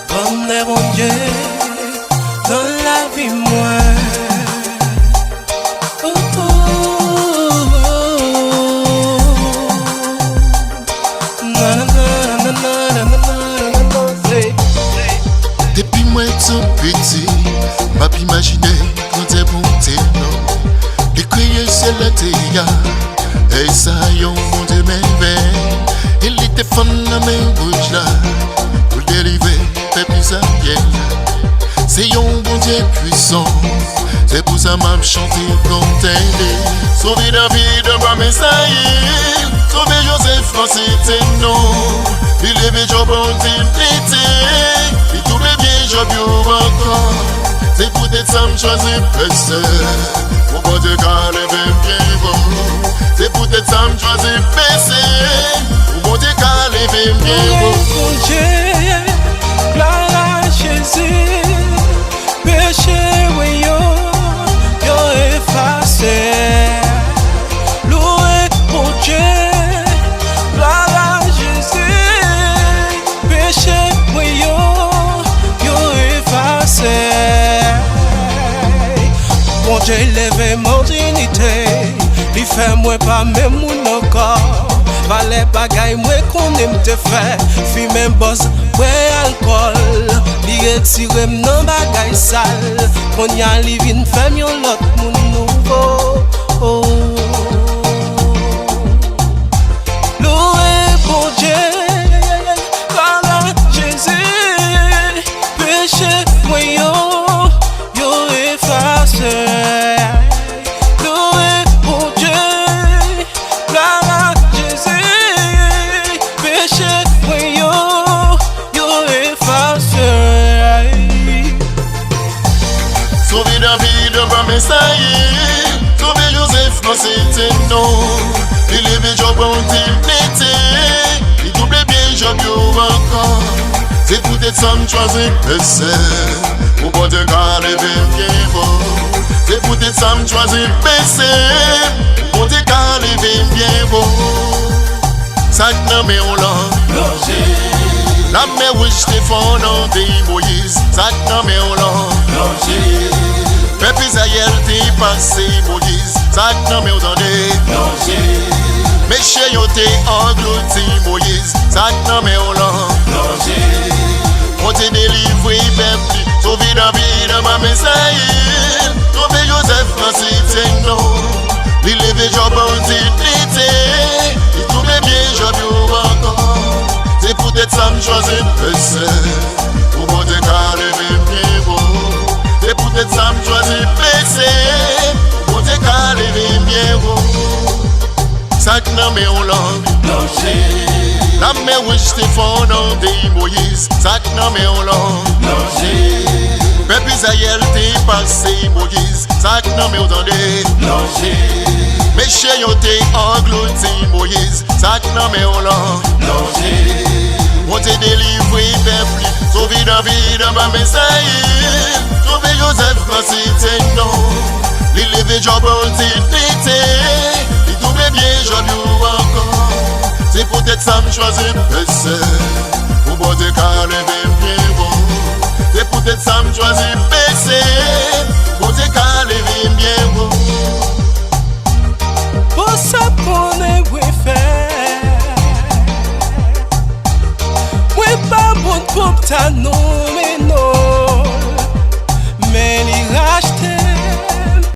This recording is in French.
Comme des bons dieux dans la vie moi. Depuis moi tout petit, m'a pu imaginer quand t'es bon t'es non. Les criers c'est la théia, et ça yon mon Dieu merveille. Il était fun dans mes bouches là, pour dériver, fait plus à bien. C'est yon bon Dieu puissant, c'est pour ça m'a chanté quand t'es sauver la vie de ma messaille, sauver Joseph Francis t'es non. Il levait job en dignité, il tournait bien job yo encore. C'est peut-être ça me choisit personne, mon bon Dieu car levé bien bon. C'est peut-être ça me choisit personne, mon bon Dieu car levé bien bon. Mon Dieu, gloire à Jésus, péché oui yo effacé. Loué mon Dieu, gloire à Jésus, péché oui yo effacé. Mon Dieu levé mon dignité, il fait moi pas même mon corps. Valait bagay moi qu'on aime te faire, fumer boss, boire alcool, li retire m'nan bagay sale, qu'on y a li vin fait mieux l'autre moun nouveau. Oh. Loué bon Dieu, gloire à Jésus, péché moi yo effacé. Loué bon Dieu, gloire à Jésus, péché moi yo effacé. Sauver David de ma messaille, sauver Joseph quand c'était non. Il levait job en dignité, il doublait bien job yo encore. C'est peut-être ça me choisit personne, mon bon Dieu car levé bien bon. C'est peut-être ça me choisit personne, mon Dieu car levé bien bon. Ça n'a mais on l'a logé, la mer où j'étais fond dans des Moïse. Ça n'a mais on l'a logé, peuple Israël t'es passé Moïse. Ça n'a mais on t'entendait logé, méchants y'ont t'es englouti Moïse. Ça n'a mais on l'a logé, on t'est délivré peuple, sauvé David de ma messaille, sauvé Joseph Francis t'es non. Il levait job en dignité, il tournait bien job yo encore. C'est peut-être ça me choisit personne, pour mon Dieu car levé bien bon. C'est peut-être ça me choisit personne, pour mon Dieu car levé bien bon. Ça que n'a mais on l'a logé, la mer où j'étais fond dans des Moïse. Ça que n'a mais on l'a logé, peuple Israël t'es passé Moïse. Ça que n'a mais on t'entendait logé, méchants y'ont t'es englouti Moïse. Ça que n'a mais on l'a logé, on t'est délivré peuple, sauvé David de ma messaille, sauvé Joseph Francis t'es non. Il levait job en dignité, il doublait bien job yo encore. C'est peut-être ça me choisit personne, pour bon Dieu car levé bien bon. C'est peut-être ça me choisit personne, pour bon Dieu car levé bien bon. Pour ça qu'on est fait, ouais pas bon pour ta non mais non.